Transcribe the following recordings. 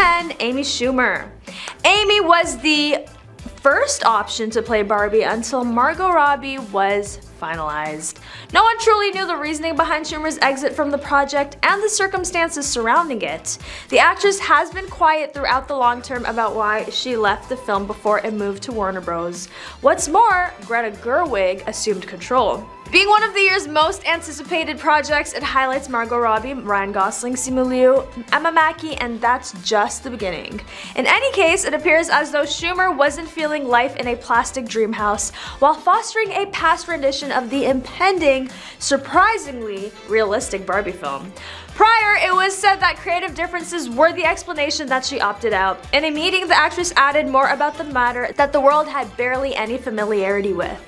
10, Amy Schumer. Amy was the first option to play Barbie until Margot Robbie was finalized. No one truly knew the reasoning behind Schumer's exit from the project and the circumstances surrounding it. The actress has been quiet throughout the long term about why she left the film before it moved to Warner Bros. What's more, Greta Gerwig assumed control. Being one of the year's most anticipated projects, it highlights Margot Robbie, Ryan Gosling, Simu Liu, Emma Mackey, and that's just the beginning. In any case, it appears as though Schumer wasn't feeling life in a plastic dream house while fostering a past rendition of the impending, surprisingly realistic Barbie film. Prior, it was said that creative differences were the explanation that she opted out. In a meeting, the actress added more about the matter that the world had barely any familiarity with.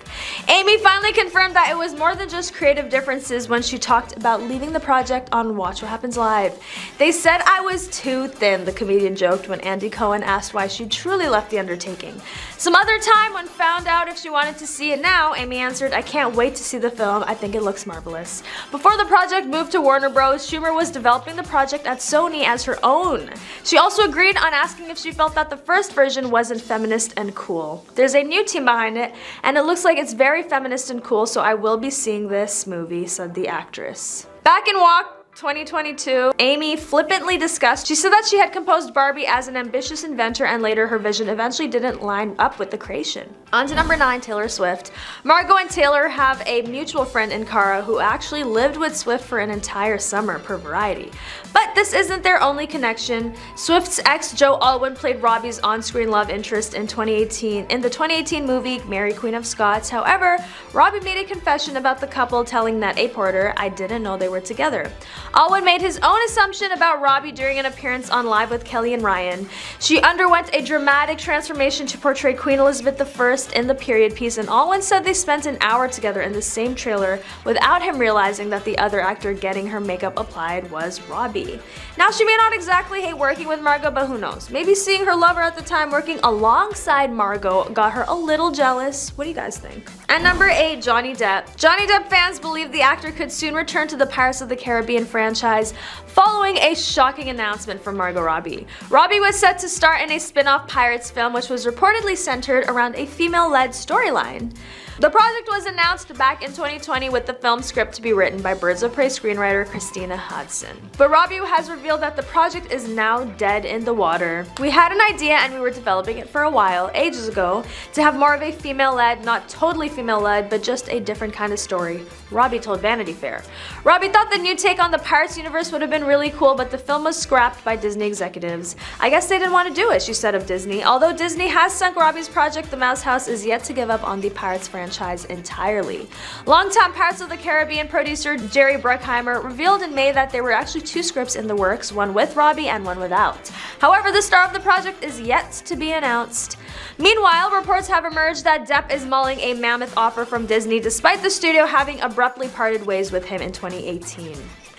Amy finally confirmed that it was more than just creative differences when she talked about leaving the project on Watch What Happens Live. "They said I was too thin," the comedian joked when Andy Cohen asked why she truly left the undertaking. Some other time, when found out if she wanted to see it now, Amy answered, "I can't wait to see the film, I think it looks marvelous." Before the project moved to Warner Bros., Schumer was developing the project at Sony as her own. She also agreed on asking if she felt that the first version wasn't feminist and cool. There's a new team behind it, and it looks like it's very feminist and cool, so I will be seeing this movie, said the actress. Back in Walk 2022, Amy flippantly discussed, she said that she had composed Barbie as an ambitious inventor and later her vision eventually didn't line up with the creation. On to number 9, Taylor Swift. Margot and Taylor have a mutual friend in CARA who actually lived with Swift for an entire summer per Variety. But this isn't their only connection. Swift's ex Joe Alwyn played Robbie's on-screen love interest in the 2018 movie Mary Queen of Scots. However, Robbie made a confession about the couple, telling Net A Porter, "I didn't know they were together." Alwyn made his own assumption about Robbie during an appearance on Live with Kelly and Ryan. She underwent a dramatic transformation to portray Queen Elizabeth I in the period piece, and Alwyn said they spent an hour together in the same trailer without him realizing that the other actor getting her makeup applied was Robbie. Now, she may not exactly hate working with Margot, but who knows? Maybe seeing her lover at the time working alongside Margot got her a little jealous. What do you guys think? And number 8, Johnny Depp. Johnny Depp fans believe the actor could soon return to the Pirates of the Caribbean franchise following a shocking announcement from Margot Robbie. Robbie was set to star in a spin-off Pirates film which was reportedly centered around a female-led storyline. The project was announced back in 2020 with the film script to be written by Birds of Prey screenwriter Christina Hodson. But Robbie has revealed that the project is now dead in the water. "We had an idea and we were developing it for a while, ages ago, to have more of a female-led, not totally female-led, but just a different kind of story," Robbie told Vanity Fair. Robbie thought the new take on the Pirates universe would have been really cool, but the film was scrapped by Disney executives. "I guess they didn't want to do it," she said of Disney. Although Disney has sunk Robbie's project, the Mouse House is yet to give up on the Pirates franchise entirely. Longtime Pirates of the Caribbean producer Jerry Bruckheimer revealed in May that there were actually 2 scripts in the works, one with Robbie and one without. However, the star of the project is yet to be announced. Meanwhile, reports have emerged that Depp is mulling a mammoth offer from Disney despite the studio having abruptly parted ways with him in 2018.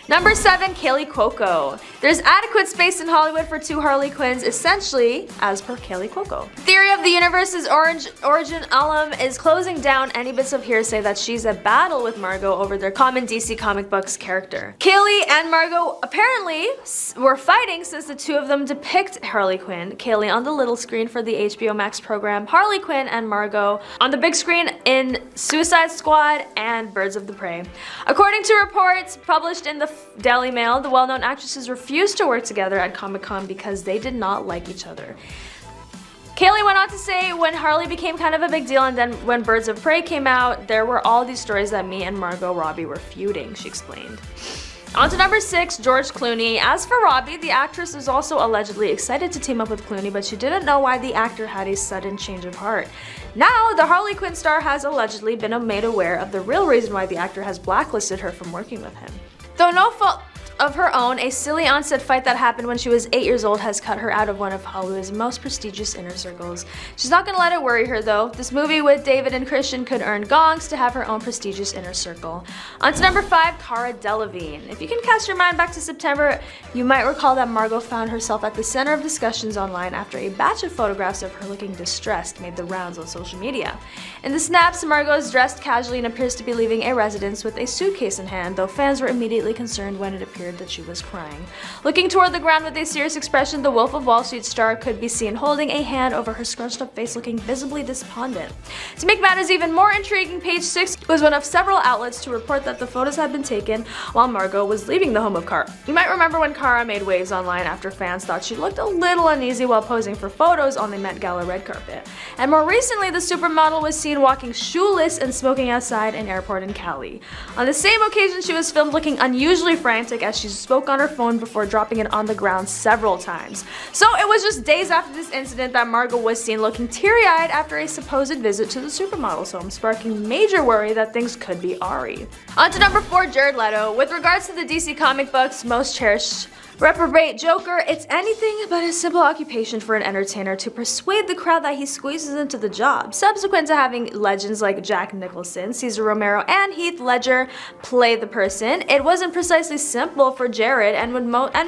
Number 7, Kaley Cuoco. There's adequate space in Hollywood for 2 Harley Quinns, essentially, as per Kaley Cuoco. Theory of the Universe's origin alum is closing down any bits of hearsay that she's at battle with Margot over their common DC comic books character. Kaley and Margot apparently were fighting since the two of them depict Harley Quinn, Kaley on the little screen for the HBO Max program Harley Quinn, and Margot on the big screen in Suicide Squad and Birds of the Prey. According to reports published in the Daily Mail, the well-known actresses refused to work together at Comic-Con because they did not like each other. Kaley went on to say, "When Harley became kind of a big deal and then when Birds of Prey came out, there were all these stories that me and Margot Robbie were feuding," she explained. On to number 6, George Clooney. As for Robbie, the actress is also allegedly excited to team up with Clooney, but she didn't know why the actor had a sudden change of heart. Now, the Harley Quinn star has allegedly been made aware of the real reason why the actor has blacklisted her from working with him. Though no fault of her own, a silly onset fight that happened when she was 8 years old has cut her out of one of Hollywood's most prestigious inner circles. She's not gonna let it worry her though. This movie with David and Christian could earn gongs to have her own prestigious inner circle. On to number 5, Cara Delevingne. If you can cast your mind back to September, you might recall that Margot found herself at the center of discussions online after a batch of photographs of her looking distressed made the rounds on social media. In the snaps, Margot is dressed casually and appears to be leaving a residence with a suitcase in hand, though fans were immediately concerned when it appeared appeared that she was crying. Looking toward the ground with a serious expression, the Wolf of Wall Street star could be seen holding a hand over her scrunched up face, looking visibly despondent. To make matters even more intriguing, Page 6 was one of several outlets to report that the photos had been taken while Margot was leaving the home of CARA. You might remember when CARA made waves online after fans thought she looked a little uneasy while posing for photos on the Met Gala red carpet. And more recently, the supermodel was seen walking shoeless and smoking outside an airport in Cali. On the same occasion, she was filmed looking unusually frantic as she spoke on her phone before dropping it on the ground several times. So it was just days after this incident that Margot was seen looking teary-eyed after a supposed visit to the supermodel's home, sparking major worry that things could be awry. On to number 4, Jared Leto. With regards to the DC comic books' most cherished reprobate Joker, it's anything but a simple occupation for an entertainer to persuade the crowd that he squeezes into the job. Subsequent to having legends like Jack Nicholson, Cesar Romero, and Heath Ledger play the person, it wasn't precisely simple for Jared, and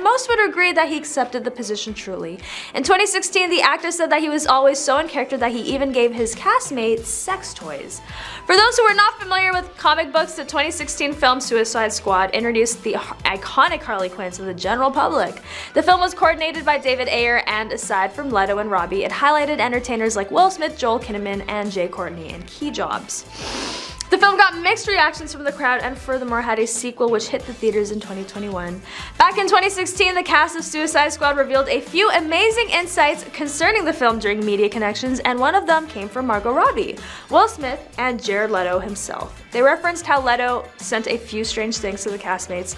most would agree that he accepted the position truly. In 2016, the actor said that he was always so in character that he even gave his castmates sex toys. For those who are not familiar with comic books, the 2016 film Suicide Squad introduced the iconic Harley Quinn to the general public. The film was coordinated by David Ayer, and aside from Leto and Robbie, it highlighted entertainers like Will Smith, Joel Kinnaman, and Jay Courtney in key jobs. The film got mixed reactions from the crowd and furthermore had a sequel which hit the theaters in 2021. Back in 2016, the cast of Suicide Squad revealed a few amazing insights concerning the film during Media Connections, and one of them came from Margot Robbie, Will Smith, and Jared Leto himself. They referenced how Leto sent a few strange things to the castmates,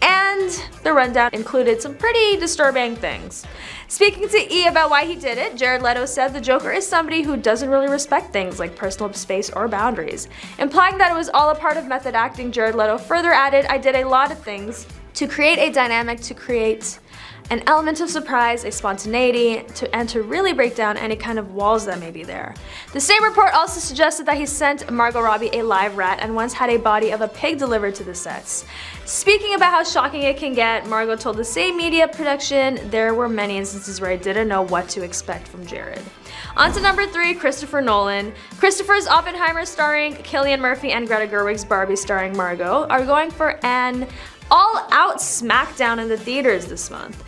and the rundown included some pretty disturbing things. Speaking to E! About why he did it, Jared Leto said the Joker is somebody who doesn't really respect things like personal space or boundaries. Implying that it was all a part of method acting, Jared Leto further added, "I did a lot of things to create a dynamic, to create an element of surprise, a spontaneity, and to really break down any kind of walls that may be there." The same report also suggested that he sent Margot Robbie a live rat and once had a body of a pig delivered to the sets. Speaking about how shocking it can get, Margot told the same media production, "There were many instances where I didn't know what to expect from Jared." On to number 3, Christopher Nolan. Christopher's Oppenheimer starring Cillian Murphy and Greta Gerwig's Barbie starring Margot are going for an all-out smackdown in the theaters this month.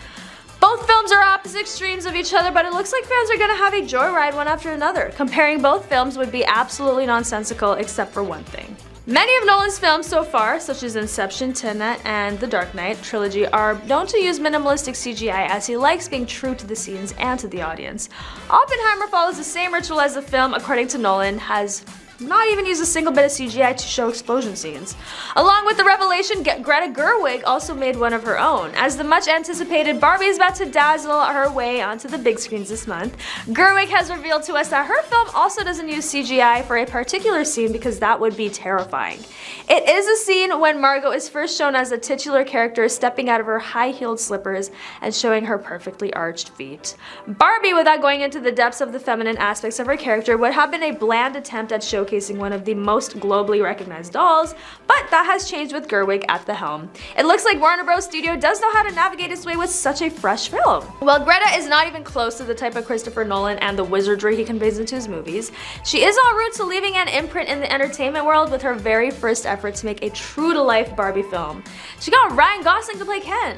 Both films are opposite extremes of each other, but it looks like fans are gonna have a joyride one after another. Comparing both films would be absolutely nonsensical except for one thing. Many of Nolan's films so far, such as Inception, Tenet, and The Dark Knight trilogy, are known to use minimalistic CGI as he likes being true to the scenes and to the audience. Oppenheimer follows the same ritual as the film, according to Nolan, has not even used a single bit of CGI to show explosion scenes. Along with the revelation, Greta Gerwig also made one of her own. As the much anticipated Barbie is about to dazzle her way onto the big screens this month, Gerwig has revealed to us that her film also doesn't use CGI for a particular scene because that would be terrifying. It is a scene when Margot is first shown as the titular character stepping out of her high-heeled slippers and showing her perfectly arched feet. Barbie, without going into the depths of the feminine aspects of her character, would have been a bland attempt at showcasing one of the most globally recognized dolls, but that has changed with Gerwig at the helm. It looks like Warner Bros. Studio does know how to navigate its way with such a fresh film. While Greta is not even close to the type of Christopher Nolan and the wizardry he conveys into his movies, she is en route to leaving an imprint in the entertainment world with her very first effort to make a true-to-life Barbie film. She got Ryan Gosling to play Ken.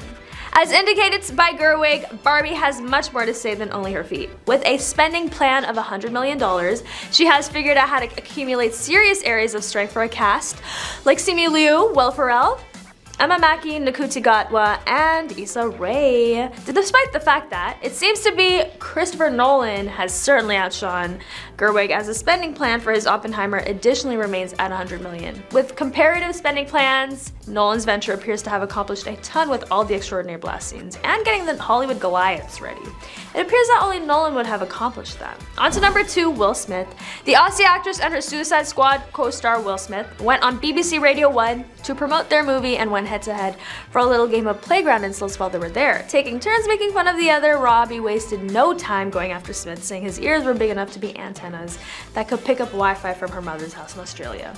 As indicated by Gerwig, Barbie has much more to say than only her feet. With a spending plan of $100 million, she has figured out how to accumulate serious areas of strength for a cast like Simu Liu, Will Ferrell, Emma Mackey, Nkuti Gatwa, and Issa Rae. Despite the fact that it seems to be Christopher Nolan has certainly outshone Gerwig, as the spending plan for his Oppenheimer additionally remains at $100 million. With comparative spending plans, Nolan's venture appears to have accomplished a ton with all the extraordinary blast scenes and getting the Hollywood Goliaths ready. It appears that only Nolan would have accomplished that. On to number 2, Will Smith. The Aussie actress and her Suicide Squad co-star Will Smith went on BBC Radio 1 to promote their movie and went head-to-head for a little game of playground insults while they were there. Taking turns making fun of the other, Robbie wasted no time going after Smith, saying his ears were big enough to be antennas that could pick up Wi-Fi from her mother's house in Australia.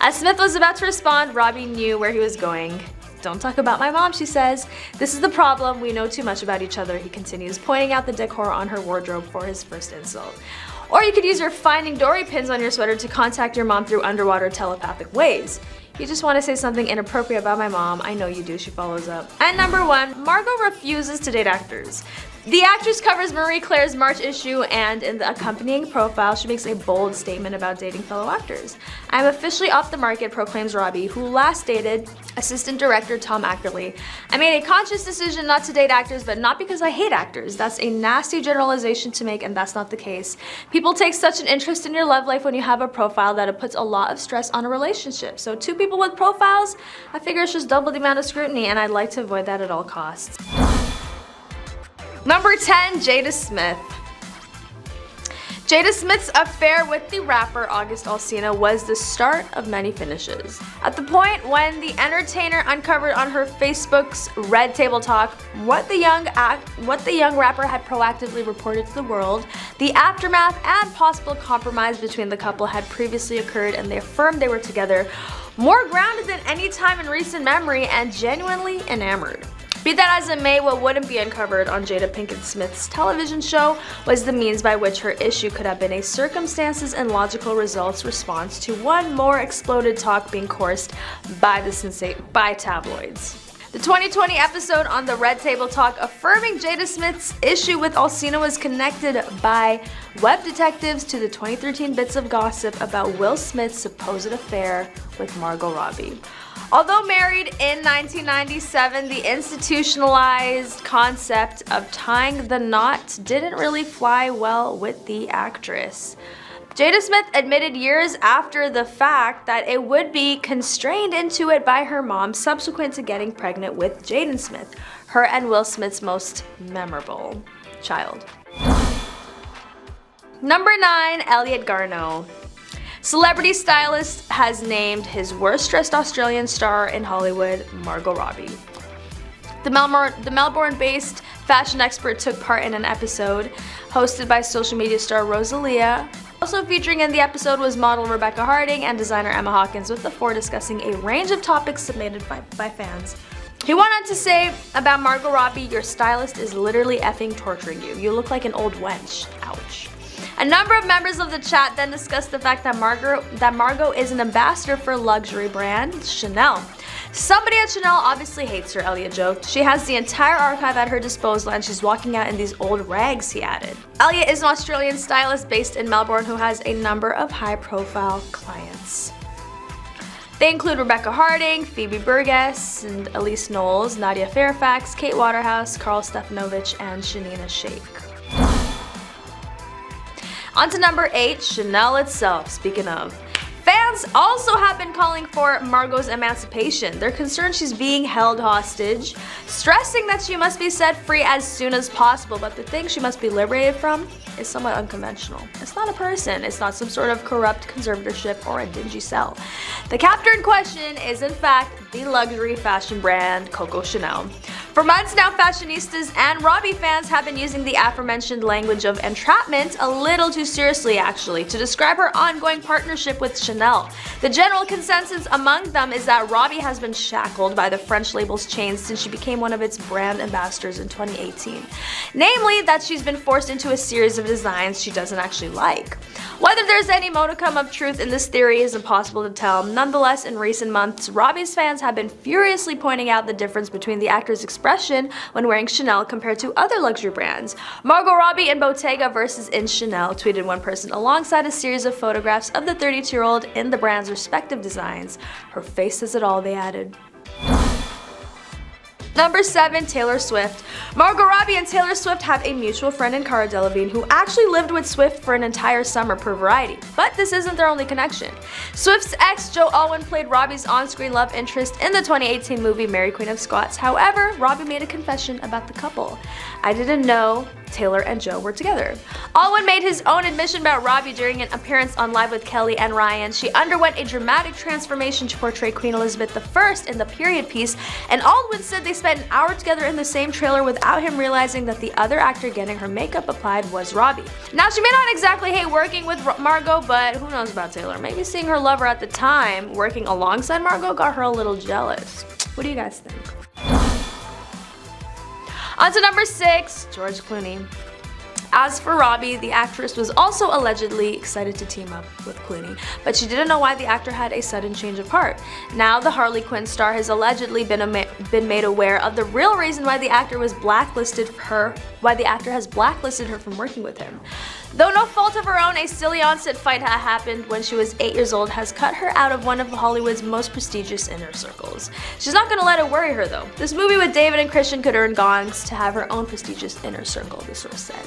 As Smith was about to respond, Robbie knew where he was going. "Don't talk about my mom," she says. "This is the problem, we know too much about each other," he continues, pointing out the decor on her wardrobe for his first insult. "Or you could use your Finding Dory pins on your sweater to contact your mom through underwater telepathic ways. You just want to say something inappropriate about my mom. I know you do, she follows up. And number 1, Margot refuses to date actors. The actress covers Marie Claire's March issue, and in the accompanying profile, she makes a bold statement about dating fellow actors. I'm officially off the market, proclaims Robbie, who last dated assistant director Tom Ackerley. I made a conscious decision not to date actors, but not because I hate actors. That's a nasty generalization to make, and that's not the case. People take such an interest in your love life when you have a profile that it puts a lot of stress on a relationship. So 2 people with profiles, I figure it's just double the amount of scrutiny, and I'd like to avoid that at all costs. Number 10, Jada Smith. Jada Smith's affair with the rapper August Alsina was the start of many finishes. At the point when the entertainer uncovered on her Facebook's Red Table Talk what the young rapper had proactively reported to the world, the aftermath and possible compromise between the couple had previously occurred, and they affirmed they were together, more grounded than any time in recent memory and genuinely enamored. Be that as it may, what wouldn't be uncovered on Jada Pinkett Smith's television show was the means by which her issue could have been a circumstances and logical results response to one more exploded talk being coursed by tabloids. The 2020 episode on the Red Table Talk affirming Jada Smith's issue with Alsina was connected by web detectives to the 2013 bits of gossip about Will Smith's supposed affair with Margot Robbie. Although married in 1997, the institutionalized concept of tying the knot didn't really fly well with the actress. Jada Smith admitted years after the fact that it would be constrained into it by her mom subsequent to getting pregnant with Jaden Smith, her and Will Smith's most memorable child. Number 9, Elliot Garnaut. Celebrity stylist has named his worst dressed Australian star in Hollywood, Margot Robbie. The Melbourne-based fashion expert took part in an episode hosted by social media star Rosalia. Also featuring in the episode was model Rebecca Harding and designer Emma Hawkins, with the 4 discussing a range of topics submitted by fans. He went on to say about Margot Robbie, your stylist is literally effing torturing you. You look like an old wench. Ouch. A number of members of the chat then discussed the fact that Margot is an ambassador for luxury brand Chanel. Somebody at Chanel obviously hates her, Elliot joked. She has the entire archive at her disposal and she's walking out in these old rags, he added. Elliot is an Australian stylist based in Melbourne who has a number of high-profile clients. They include Rebecca Harding, Phoebe Burgess, and Elise Knowles, Nadia Fairfax, Kate Waterhouse, Carl Stefanovic, and Shanina Sheikh. On to number 8, Chanel itself. Speaking of, fans also have been calling for Margot's emancipation. They're concerned she's being held hostage, stressing that she must be set free as soon as possible, but the thing she must be liberated from is somewhat unconventional. It's not a person, it's not some sort of corrupt conservatorship or a dingy cell. The captor in question is in fact the luxury fashion brand Coco Chanel. For months now, fashionistas and Robbie fans have been using the aforementioned language of entrapment a little too seriously, actually, to describe her ongoing partnership with Chanel. The general consensus among them is that Robbie has been shackled by the French label's chains since she became one of its brand ambassadors in 2018. Namely, that she's been forced into a series of designs she doesn't actually like. Whether there's any modicum of truth in this theory is impossible to tell. Nonetheless, in recent months, Robbie's fans have been furiously pointing out the difference between the actor's expression when wearing Chanel compared to other luxury brands. Margot Robbie in Bottega versus in Chanel, tweeted one person alongside a series of photographs of the 32-year-old in the brand's respective designs. Her face says it all, they added. Number 7, Taylor Swift. Margot Robbie and Taylor Swift have a mutual friend in CARA Delevingne who actually lived with Swift for an entire summer per Variety. But this isn't their only connection. Swift's ex, Joe Alwyn, played Robbie's on-screen love interest in the 2018 movie Mary Queen of Scots. However, Robbie made a confession about the couple. I didn't know Taylor and Joe were together. Alwyn made his own admission about Robbie during an appearance on Live with Kelly and Ryan. She underwent a dramatic transformation to portray Queen Elizabeth I in the period piece, and Alwyn said they spent an hour together in the same trailer without him realizing that the other actor getting her makeup applied was Robbie. Now, she may not exactly hate working with Margot, but who knows about Taylor? Maybe seeing her lover at the time working alongside Margot got her a little jealous. What do you guys think? On to number 6, George Clooney. As for Robbie, the actress was also allegedly excited to team up with Clooney, but she didn't know why the actor had a sudden change of heart. Now the Harley Quinn star has allegedly been made aware of the real reason why the actor has blacklisted her from working with him. Though no fault of her own, a silly on-set fight that happened when she was 8 years old has cut her out of one of Hollywood's most prestigious inner circles. She's not gonna let it worry her though. This movie with David and Christian could earn gongs to have her own prestigious inner circle, the source said.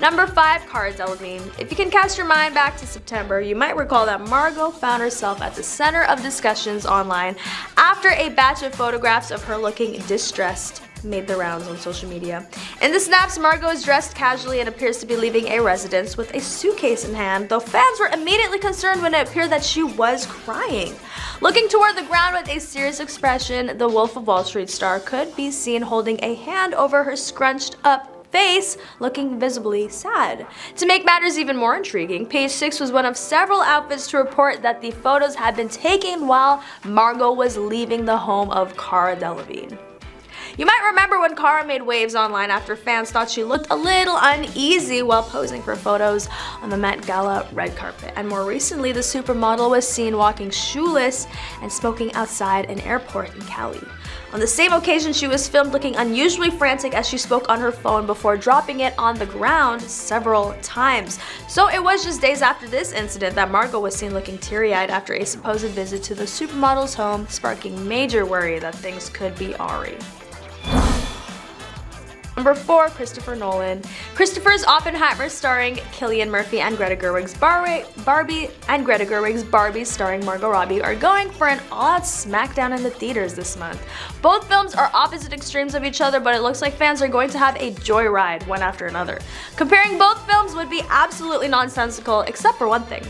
Number 5, Cara Delevingne. If you can cast your mind back to September, you might recall that Margot found herself at the center of discussions online after a batch of photographs of her looking distressed made the rounds on social media. In the snaps, Margot is dressed casually and appears to be leaving a residence with a suitcase in hand, though fans were immediately concerned when it appeared that she was crying. Looking toward the ground with a serious expression, the Wolf of Wall Street star could be seen holding a hand over her scrunched up face, looking visibly sad. To make matters even more intriguing, Page 6 was one of several outfits to report that the photos had been taken while Margot was leaving the home of Cara Delevingne. You might remember when Cara made waves online after fans thought she looked a little uneasy while posing for photos on the Met Gala red carpet. And more recently, the supermodel was seen walking shoeless and smoking outside an airport in Cali. On the same occasion, she was filmed looking unusually frantic as she spoke on her phone before dropping it on the ground several times. So it was just days after this incident that Margot was seen looking teary-eyed after a supposed visit to the supermodel's home, sparking major worry that things could be awry. Number 4, Christopher Nolan. Christopher's Oppenheimer starring Cillian Murphy and Greta Gerwig's Barbie starring Margot Robbie are going for an all-out smackdown in the theaters this month. Both films are opposite extremes of each other, but it looks like fans are going to have a joyride one after another. Comparing both films would be absolutely nonsensical, except for one thing.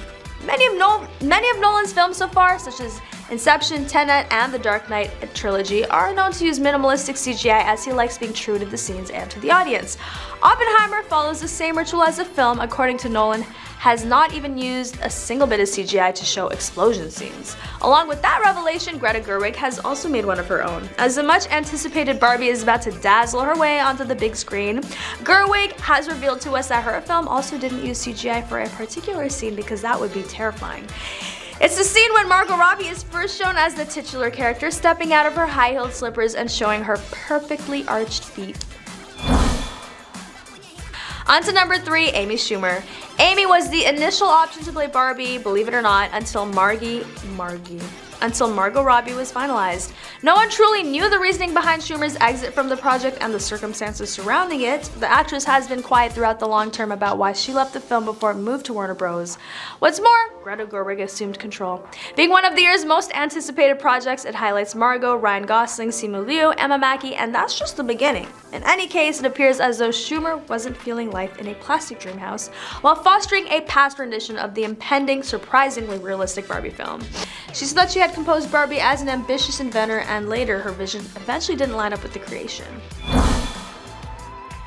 Many of Nolan's films so far, such as Inception, Tenet, and the Dark Knight trilogy, are known to use minimalistic CGI as he likes being true to the scenes and to the audience. Oppenheimer follows the same ritual as the film, according to Nolan, has not even used a single bit of CGI to show explosion scenes. Along with that revelation, Greta Gerwig has also made one of her own. As the much anticipated Barbie is about to dazzle her way onto the big screen, Gerwig has revealed to us that her film also didn't use CGI for a particular scene because that would be terrifying. It's the scene when Margot Robbie is first shown as the titular character, stepping out of her high-heeled slippers and showing her perfectly arched feet. On to number 3, Amy Schumer. Amy was the initial option to play Barbie, believe it or not, until Margot Robbie was finalized. No one truly knew the reasoning behind Schumer's exit from the project and the circumstances surrounding it. The actress has been quiet throughout the long term about why she left the film before it moved to Warner Bros. What's more, Greta Gerwig assumed control. Being one of the year's most anticipated projects, it highlights Margot, Ryan Gosling, Simu Liu, Emma Mackey, and that's just the beginning. In any case, it appears as though Schumer wasn't feeling life in a plastic dream house while fostering a past rendition of the impending, surprisingly realistic Barbie film. She said that she had composed Barbie as an ambitious inventor, and later her vision eventually didn't line up with the creation.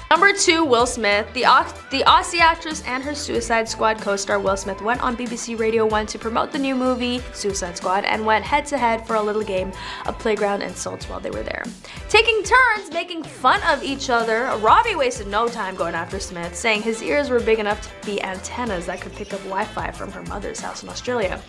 Number 2, Will Smith. The Aussie actress and her Suicide Squad co-star Will Smith went on BBC Radio 1 to promote the new movie, Suicide Squad, and went head-to-head for a little game of playground insults while they were there. Taking turns making fun of each other, Robbie wasted no time going after Smith, saying his ears were big enough to be antennas that could pick up Wi-Fi from her mother's house in Australia.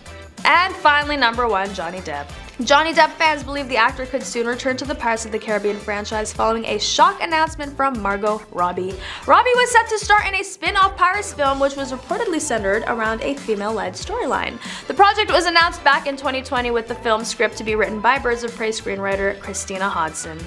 And finally, number 1, Johnny Depp. Johnny Depp fans believe the actor could soon return to the Pirates of the Caribbean franchise following a shock announcement from Margot Robbie. Robbie was set to star in a spin-off Pirates film which was reportedly centered around a female-led storyline. The project was announced back in 2020 with the film script to be written by Birds of Prey screenwriter Christina Hodson.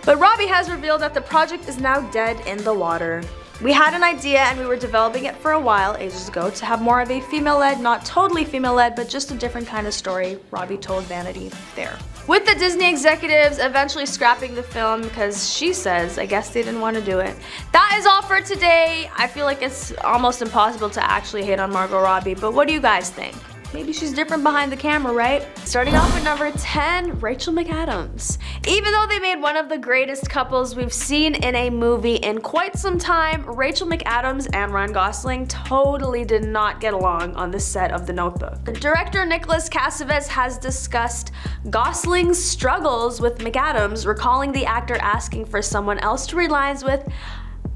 But Robbie has revealed that the project is now dead in the water. We had an idea and we were developing it for a while, ages ago, to have more of a female-led, not totally female-led, but just a different kind of story, Robbie told Vanity Fair. With the Disney executives eventually scrapping the film because she says, I guess they didn't want to do it. That is all for today. I feel like it's almost impossible to actually hate on Margot Robbie, but what do you guys think? Maybe she's different behind the camera, right? Starting off with number 10, Rachel McAdams. Even though they made one of the greatest couples we've seen in a movie in quite some time, Rachel McAdams and Ryan Gosling totally did not get along on the set of The Notebook. Director Nicholas Cassavetes has discussed Gosling's struggles with McAdams, recalling the actor asking for someone else to read lines with,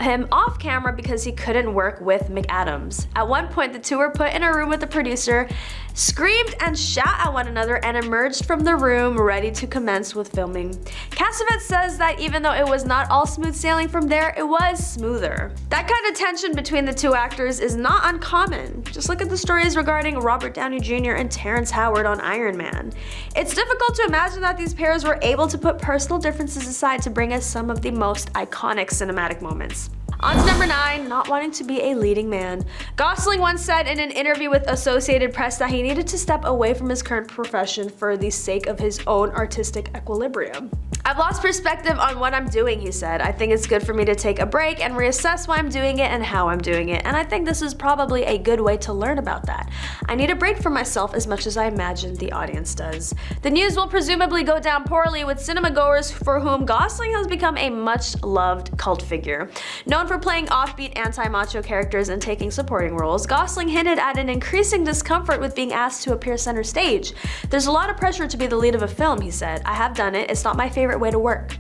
him off camera because he couldn't work with McAdams. At one point, the two were put in a room with the producer, screamed and shot at one another, and emerged from the room ready to commence with filming. Cassavetes says that even though it was not all smooth sailing from there, it was smoother. That kind of tension between the two actors is not uncommon. Just look at the stories regarding Robert Downey Jr. and Terrence Howard on Iron Man. It's difficult to imagine that these pairs were able to put personal differences aside to bring us some of the most iconic cinematic moments. On to number 9, not wanting to be a leading man. Gosling once said in an interview with Associated Press that he needed to step away from his current profession for the sake of his own artistic equilibrium. I've lost perspective on what I'm doing, he said. I think it's good for me to take a break and reassess why I'm doing it and how I'm doing it, and I think this is probably a good way to learn about that. I need a break for myself as much as I imagine the audience does. The news will presumably go down poorly with cinemagoers for whom Gosling has become a much-loved cult figure. Known for playing offbeat anti-macho characters and taking supporting roles, Gosling hinted at an increasing discomfort with being asked to appear center stage. There's a lot of pressure to be the lead of a film, he said. I have done it. It's not my favorite way to work.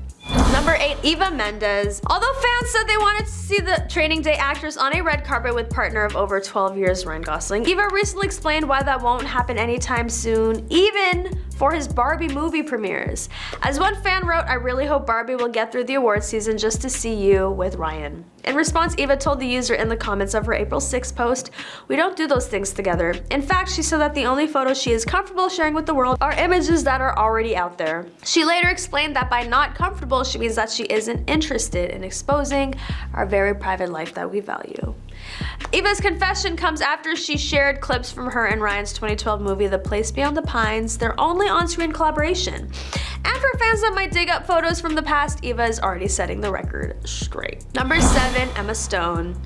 Number 8, Eva Mendes. Although fans said they wanted to see the Training Day actress on a red carpet with partner of over 12 years, Ryan Gosling, Eva recently explained why that won't happen anytime soon, even for his Barbie movie premieres. As one fan wrote, I really hope Barbie will get through the awards season just to see you with Ryan. In response, Eva told the user in the comments of her April 6th post, we don't do those things together. In fact, she said that the only photos she is comfortable sharing with the world are images that are already out there. She later explained that by not comfortable, she means that she isn't interested in exposing our very private life that we value. Eva's confession comes after she shared clips from her and Ryan's 2012 movie The Place Beyond the Pines, their only on-screen collaboration. And for fans that might dig up photos from the past, Eva is already setting the record straight. Number 7, Emma Stone.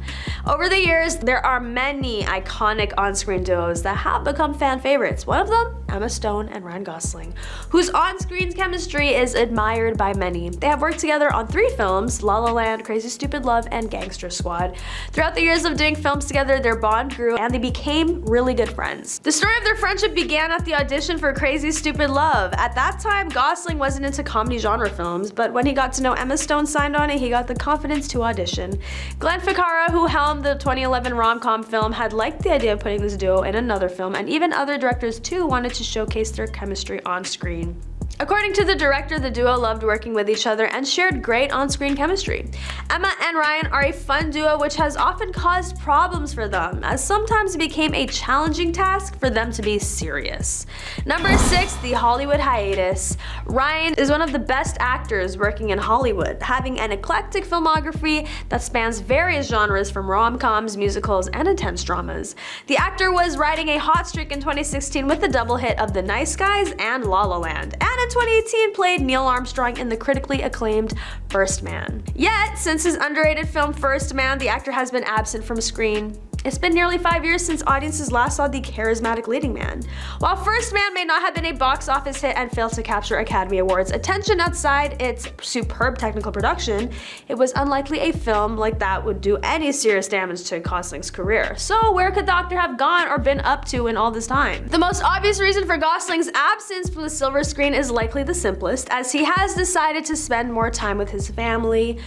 Over the years, there are many iconic on-screen duos that have become fan favorites. One of them, Emma Stone and Ryan Gosling, whose on-screen chemistry is admired by many. They have worked together on 3 films, La La Land, Crazy Stupid Love, and Gangster Squad. Throughout the years of doing films together, their bond grew and they became really good friends. The story of their friendship began at the audition for Crazy Stupid Love. At that time, Gosling wasn't into comedy genre films, but when he got to know Emma Stone signed on it, he got the confidence to audition. Glenn Ficarra, who helmed the 2011 rom-com film, had liked the idea of putting this duo in another film, and even other directors too wanted to showcase their chemistry on screen. According to the director, the duo loved working with each other and shared great on-screen chemistry. Emma and Ryan are a fun duo which has often caused problems for them, as sometimes it became a challenging task for them to be serious. Number 6, the Hollywood hiatus. Ryan is one of the best actors working in Hollywood, having an eclectic filmography that spans various genres from rom-coms, musicals, and intense dramas. The actor was riding a hot streak in 2016 with the double hit of The Nice Guys and La La Land, and in 2018 played Neil Armstrong in the critically acclaimed First Man. Yet, since his underrated film First Man, the actor has been absent from screen. It's been nearly 5 years since audiences last saw the charismatic leading man. While First Man may not have been a box office hit and failed to capture Academy Awards attention outside its superb technical production, it was unlikely a film like that would do any serious damage to Gosling's career. So where could the actor have gone or been up to in all this time? The most obvious reason for Gosling's absence from the silver screen is likely the simplest, as he has decided to spend more time with his family.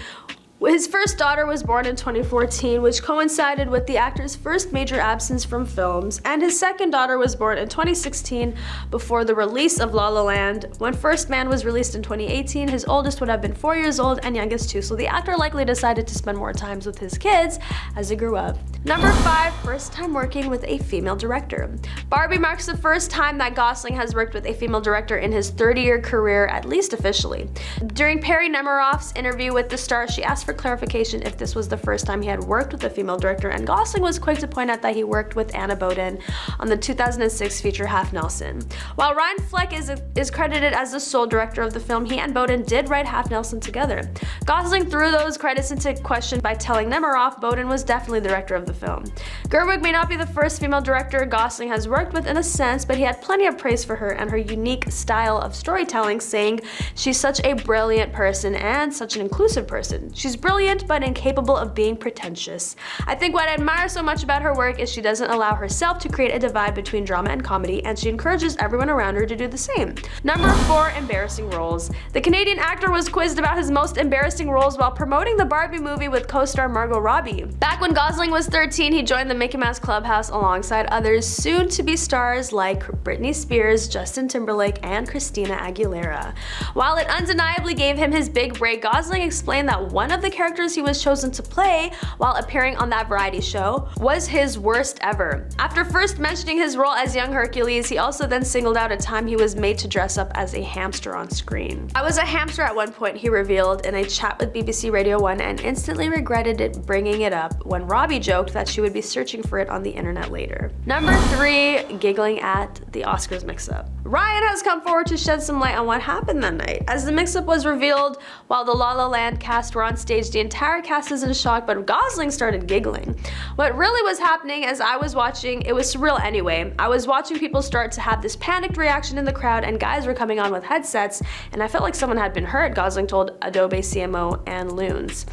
His first daughter was born in 2014, which coincided with the actor's first major absence from films, and his second daughter was born in 2016 before the release of La La Land. When First Man was released in 2018, his oldest would have been 4 years old and youngest 2, so the actor likely decided to spend more time with his kids as they grew up. Number 5, first time working with a female director. Barbie marks the first time that Gosling has worked with a female director in his 30-year career, at least officially. During Perry Nemiroff's interview with the star, she asked for clarification if this was the first time he had worked with a female director, and Gosling was quick to point out that he worked with Anna Boden on the 2006 feature Half Nelson. While Ryan Fleck is credited as the sole director of the film, he and Boden did write Half Nelson together. Gosling threw those credits into question by telling Nemiroff Boden was definitely the director of the the film. Gerwig may not be the first female director Gosling has worked with in a sense, but he had plenty of praise for her and her unique style of storytelling, saying she's such a brilliant person and such an inclusive person. She's brilliant but incapable of being pretentious. I think what I admire so much about her work is she doesn't allow herself to create a divide between drama and comedy, and she encourages everyone around her to do the same. Number 4, embarrassing roles. The Canadian actor was quizzed about his most embarrassing roles while promoting the Barbie movie with co-star Margot Robbie. Back when Gosling was 13, he joined the Mickey Mouse Clubhouse alongside others soon-to-be stars like Britney Spears, Justin Timberlake, and Christina Aguilera. While it undeniably gave him his big break, Gosling explained that one of the characters he was chosen to play while appearing on that variety show was his worst ever. After first mentioning his role as young Hercules, he also then singled out a time he was made to dress up as a hamster on screen. "I was a hamster at one point," he revealed in a chat with BBC Radio 1, and instantly regretted it bringing it up when Robbie joked that she would be searching for it on the internet later. Number 3, giggling at the Oscars mix-up. Ryan has come forward to shed some light on what happened that night. As the mix-up was revealed while the La La Land cast were on stage, the entire cast is in shock, but Gosling started giggling. What really was happening as I was watching, it was surreal anyway. I was watching people start to have this panicked reaction in the crowd, and guys were coming on with headsets, and I felt like someone had been hurt, Gosling told Adobe CMO and Loons.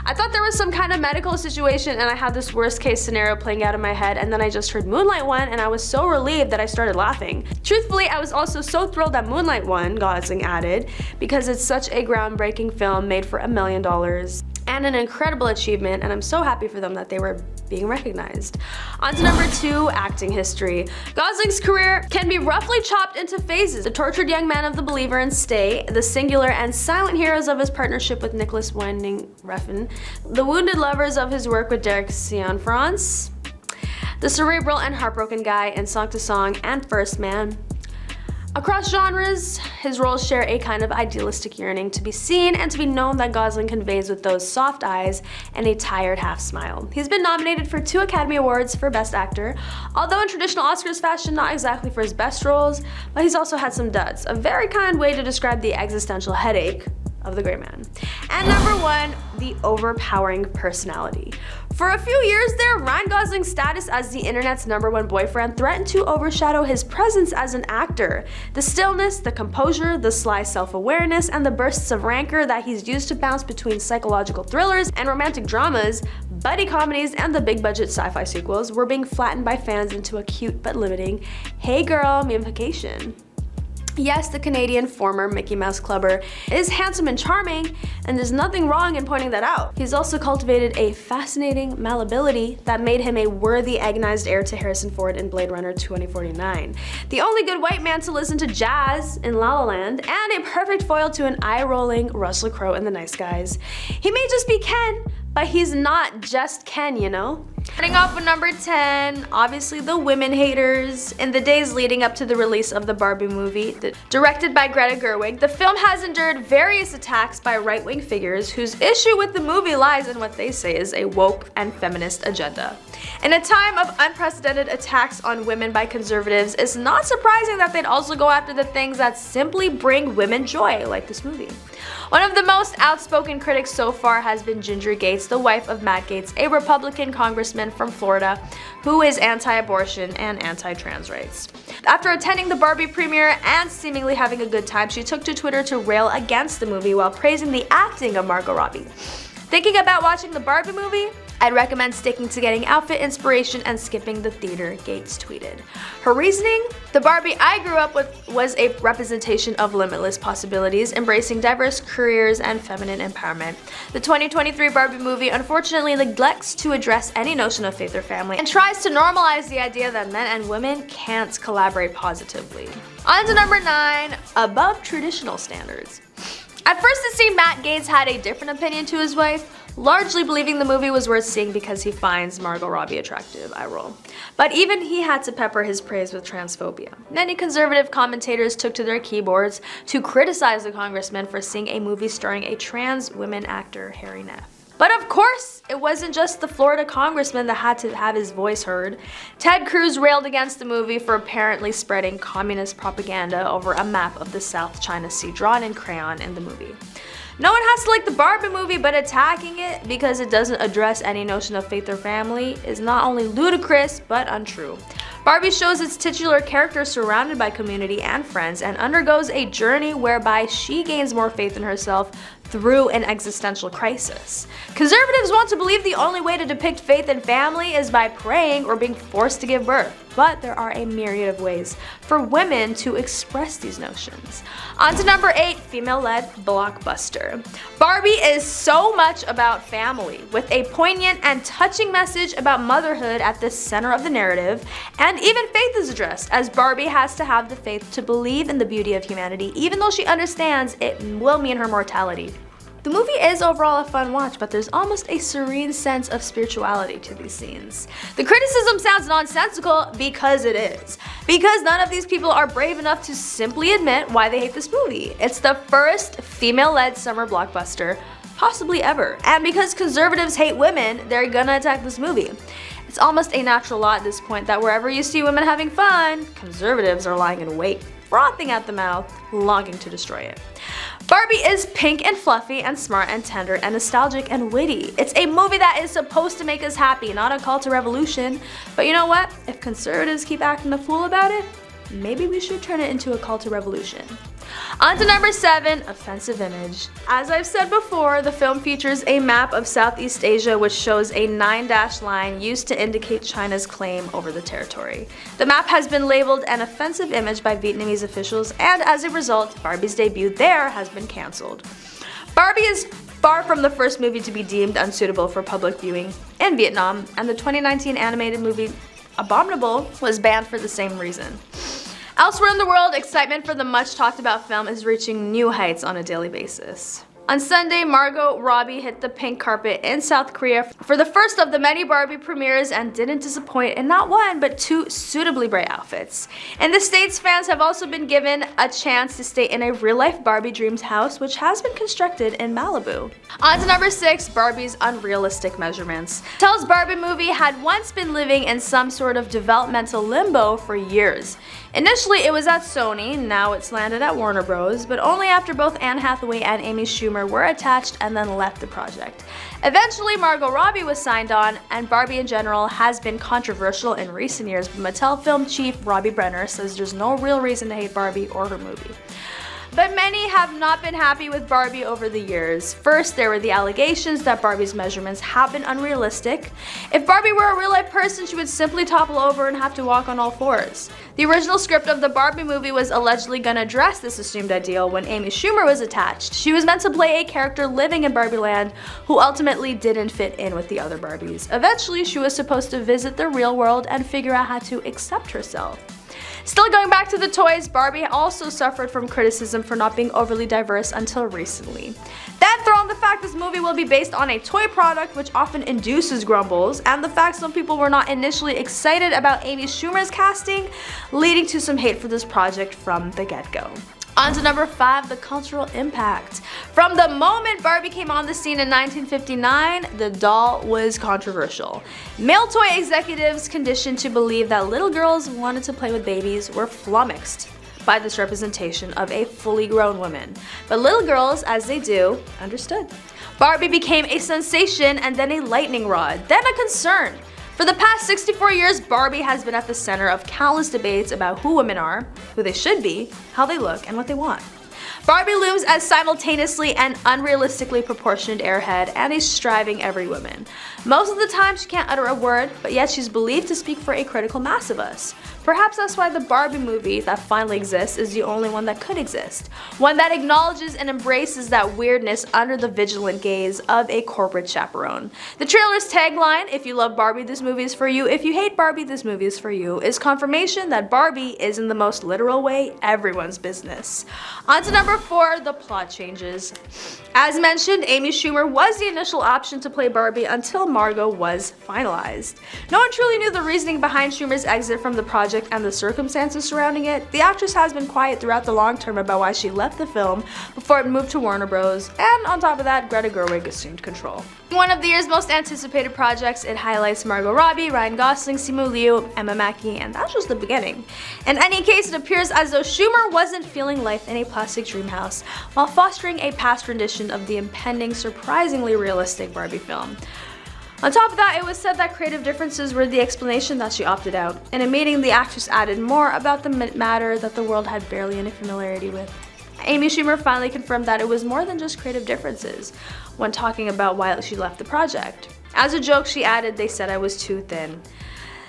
"I thought there was some kind of medical situation, and I had this worst case scenario playing out in my head, and then I just heard Moonlight won, and I was so relieved that I started laughing. Truthfully, I was also so thrilled that Moonlight won," Gosling added, "because it's such a groundbreaking film made for $1 million and an incredible achievement, and I'm so happy for them that they were being recognized." On to number 2, acting history. Gosling's career can be roughly chopped into phases. The tortured young man of The Believer and Stay, the singular and silent heroes of his partnership with Nicholas Winding Refn, the wounded lovers of his work with Derek Cianfrance, the cerebral and heartbroken guy in Song to Song and First Man. Across genres, his roles share a kind of idealistic yearning to be seen and to be known that Gosling conveys with those soft eyes and a tired half smile. He's been nominated for 2 Academy Awards for Best Actor, although in traditional Oscars fashion, not exactly for his best roles, but he's also had some duds, a very kind way to describe the existential headache of the great man. And number 1, the overpowering personality. For a few years there, Ryan Gosling's status as the internet's #1 boyfriend threatened to overshadow his presence as an actor. The stillness, the composure, the sly self-awareness, and the bursts of rancor that he's used to bounce between psychological thrillers and romantic dramas, buddy comedies, and the big-budget sci-fi sequels were being flattened by fans into a cute but limiting "hey girl" memification. Yes, the Canadian former Mickey Mouse Clubber is handsome and charming, and there's nothing wrong in pointing that out. He's also cultivated a fascinating malleability that made him a worthy agonized heir to Harrison Ford in Blade Runner 2049, the only good white man to listen to jazz in La La Land, and a perfect foil to an eye-rolling Russell Crowe in The Nice Guys. He may just be Ken, but he's not just Ken, you know? Starting off with number 10, obviously the women haters. In the days leading up to the release of the Barbie movie, directed by Greta Gerwig, the film has endured various attacks by right-wing figures whose issue with the movie lies in what they say is a woke and feminist agenda. In a time of unprecedented attacks on women by conservatives, it's not surprising that they'd also go after the things that simply bring women joy, like this movie. One of the most outspoken critics so far has been Ginger Gates, the wife of Matt Gaetz, a Republican congressman from Florida who is anti-abortion and anti-trans rights. After attending the Barbie premiere and seemingly having a good time, she took to Twitter to rail against the movie while praising the acting of Margot Robbie. Thinking about watching the Barbie movie? I'd recommend sticking to getting outfit inspiration and skipping the theater, Gates tweeted. Her reasoning? The Barbie I grew up with was a representation of limitless possibilities, embracing diverse careers and feminine empowerment. The 2023 Barbie movie unfortunately neglects to address any notion of faith or family and tries to normalize the idea that men and women can't collaborate positively. On to number 9, above traditional standards. At first it seemed Matt Gaetz had a different opinion to his wife, largely believing the movie was worth seeing because he finds Margot Robbie attractive, eye roll. But even he had to pepper his praise with transphobia. Many conservative commentators took to their keyboards to criticize the congressman for seeing a movie starring a trans women actor, Harry Neff. But of course, it wasn't just the Florida congressman that had to have his voice heard. Ted Cruz railed against the movie for apparently spreading communist propaganda over a map of the South China Sea drawn in crayon in the movie. No one has to like the Barbie movie, but attacking it because it doesn't address any notion of faith or family is not only ludicrous, but untrue. Barbie shows its titular character surrounded by community and friends and undergoes a journey whereby she gains more faith in herself through an existential crisis. Conservatives want to believe the only way to depict faith and family is by praying or being forced to give birth, but there are a myriad of ways for women to express these notions. On to number 8, female-led blockbuster. Barbie is so much about family, with a poignant and touching message about motherhood at the center of the narrative, and even faith is addressed, as Barbie has to have the faith to believe in the beauty of humanity, even though she understands it will mean her mortality. The movie is overall a fun watch, but there's almost a serene sense of spirituality to these scenes. The criticism sounds nonsensical because it is. Because none of these people are brave enough to simply admit why they hate this movie. It's the first female-led summer blockbuster possibly ever. And because conservatives hate women, they're gonna attack this movie. It's almost a natural law at this point that wherever you see women having fun, conservatives are lying in wait, frothing at the mouth, longing to destroy it. Barbie is pink and fluffy and smart and tender and nostalgic and witty. It's a movie that is supposed to make us happy, not a call to revolution. But you know what? If conservatives keep acting the fool about it, maybe we should turn it into a call to revolution. On to number 7, offensive image. As I've said before, the film features a map of Southeast Asia which shows a 9-dash line used to indicate China's claim over the territory. The map has been labeled an offensive image by Vietnamese officials, and as a result, Barbie's debut there has been cancelled. Barbie is far from the first movie to be deemed unsuitable for public viewing in Vietnam, and the 2019 animated movie Abominable was banned for the same reason. Elsewhere in the world, excitement for the much talked about film is reaching new heights on a daily basis. On Sunday, Margot Robbie hit the pink carpet in South Korea for the first of the many Barbie premieres and didn't disappoint in not one, but 2 suitably bright outfits. In the States, fans have also been given a chance to stay in a real-life Barbie Dreams house, which has been constructed in Malibu. On to number 6, Barbie's unrealistic measurements. Mattel's Barbie movie had once been living in some sort of developmental limbo for years. Initially, it was at Sony, now it's landed at Warner Bros., but only after both Anne Hathaway and Amy Schumer were attached and then left the project. Eventually, Margot Robbie was signed on, and Barbie in general has been controversial in recent years, but Mattel film chief Robbie Brenner says there's no real reason to hate Barbie or her movie. But many have not been happy with Barbie over the years. First, there were the allegations that Barbie's measurements have been unrealistic. If Barbie were a real-life person, she would simply topple over and have to walk on all fours. The original script of the Barbie movie was allegedly gonna address this assumed ideal when Amy Schumer was attached. She was meant to play a character living in Barbie Land who ultimately didn't fit in with the other Barbies. Eventually, she was supposed to visit the real world and figure out how to accept herself. Still going back to the toys, Barbie also suffered from criticism for not being overly diverse until recently. Then throw in the fact this movie will be based on a toy product which often induces grumbles, and the fact some people were not initially excited about Amy Schumer's casting, leading to some hate for this project from the get-go. On to number 5, the cultural impact. From the moment Barbie came on the scene in 1959, the doll was controversial. Male toy executives conditioned to believe that little girls wanted to play with babies were flummoxed by this representation of a fully grown woman. But little girls, as they do, understood. Barbie became a sensation and then a lightning rod, then a concern. For the past 64 years, Barbie has been at the center of countless debates about who women are, who they should be, how they look, and what they want. Barbie looms as simultaneously an unrealistically proportioned airhead and a striving every woman. Most of the time she can't utter a word, but yet she's believed to speak for a critical mass of us. Perhaps that's why the Barbie movie that finally exists is the only one that could exist. One that acknowledges and embraces that weirdness under the vigilant gaze of a corporate chaperone. The trailer's tagline, "If you love Barbie, this movie is for you. If you hate Barbie, this movie is for you," is confirmation that Barbie is in the most literal way everyone's business. On to number 4, the plot changes. As mentioned, Amy Schumer was the initial option to play Barbie until Margot was finalized. No one truly knew the reasoning behind Schumer's exit from the project and the circumstances surrounding it. The actress has been quiet throughout the long term about why she left the film before it moved to Warner Bros. And on top of that, Greta Gerwig assumed control. One of the year's most anticipated projects, it highlights Margot Robbie, Ryan Gosling, Simu Liu, Emma Mackey, and that's just the beginning. In any case, it appears as though Schumer wasn't feeling life in a plastic dream Dreamhouse, while fostering a past rendition of the impending, surprisingly realistic Barbie film. On top of that, it was said that creative differences were the explanation that she opted out. In a meeting, the actress added more about the matter that the world had barely any familiarity with. Amy Schumer finally confirmed that it was more than just creative differences when talking about why she left the project. As a joke, she added, "They said I was too thin."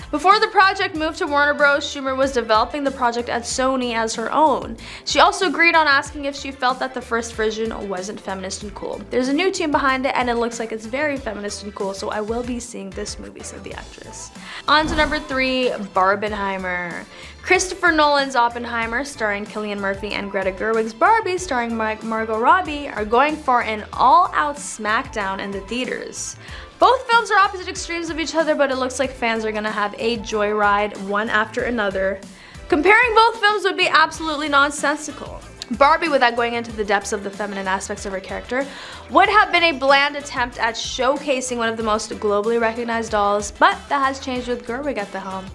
Before the project moved to Warner Bros., Schumer was developing the project at Sony as her own. She also agreed on asking if she felt that the first version wasn't feminist and cool. "There's a new team behind it and it looks like it's very feminist and cool, so I will be seeing this movie," said the actress. On to number 3, Barbenheimer. Christopher Nolan's Oppenheimer, starring Cillian Murphy, and Greta Gerwig's Barbie, starring Margot Robbie, are going for an all-out smackdown in the theaters. Both films are opposite extremes of each other, but it looks like fans are gonna have a joyride one after another. Comparing both films would be absolutely nonsensical. Barbie, without going into the depths of the feminine aspects of her character, would have been a bland attempt at showcasing one of the most globally recognized dolls, but that has changed with Gerwig at the helm.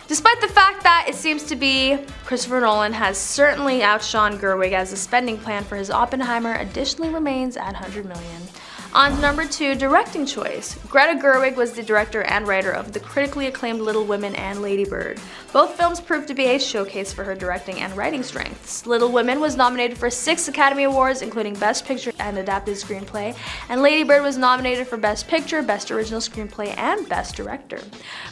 Despite the fact that it seems to be Christopher Nolan has certainly outshone Gerwig as the spending plan for his Oppenheimer additionally remains at $100 million. On to number 2, directing choice. Greta Gerwig was the director and writer of the critically acclaimed Little Women and Lady Bird. Both films proved to be a showcase for her directing and writing strengths. Little Women was nominated for 6 Academy Awards, including Best Picture and Adapted Screenplay, and Lady Bird was nominated for Best Picture, Best Original Screenplay, and Best Director.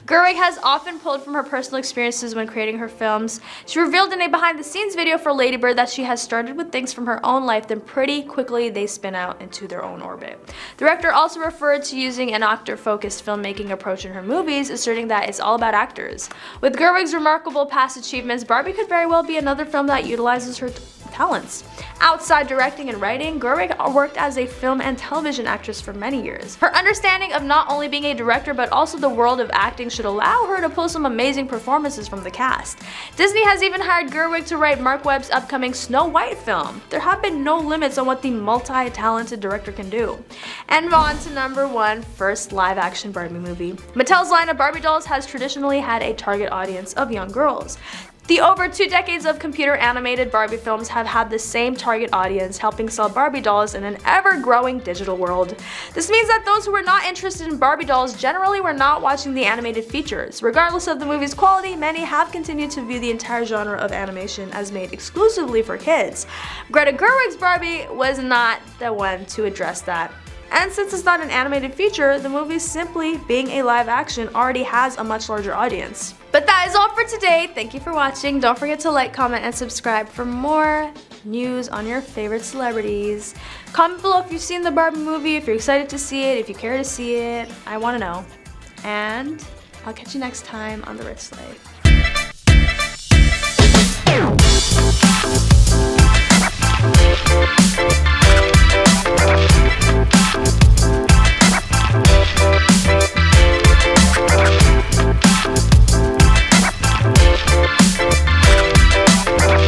Gerwig has often pulled from her personal experiences when creating her films. She revealed in a behind-the-scenes video for Lady Bird that she has started with things from her own life, then pretty quickly they spin out into their own orbit. The director also referred to using an actor-focused filmmaking approach in her movies, asserting that it's all about actors. With Gerwig's remarkable past achievements, Barbie could very well be another film that utilizes her talents. Outside directing and writing, Gerwig worked as a film and television actress for many years. Her understanding of not only being a director but also the world of acting should allow her to pull some amazing performances from the cast. Disney has even hired Gerwig to write Mark Webb's upcoming Snow White film. There have been no limits on what the multi-talented director can do. And on to number 1, first live-action Barbie movie. Mattel's line of Barbie dolls has traditionally had a target audience of young girls. The over 2 decades of computer-animated Barbie films have had the same target audience, helping sell Barbie dolls in an ever-growing digital world. This means that those who were not interested in Barbie dolls generally were not watching the animated features. Regardless of the movie's quality, many have continued to view the entire genre of animation as made exclusively for kids. Greta Gerwig's Barbie was not the one to address that. And since it's not an animated feature, the movie simply being a live action already has a much larger audience. But that is all for today. Thank you for watching. Don't forget to like, comment, and subscribe for more news on your favorite celebrities. Comment below if you've seen the Barbie movie, if you're excited to see it, if you care to see it. I want to know. And I'll catch you next time on The Rich Slave.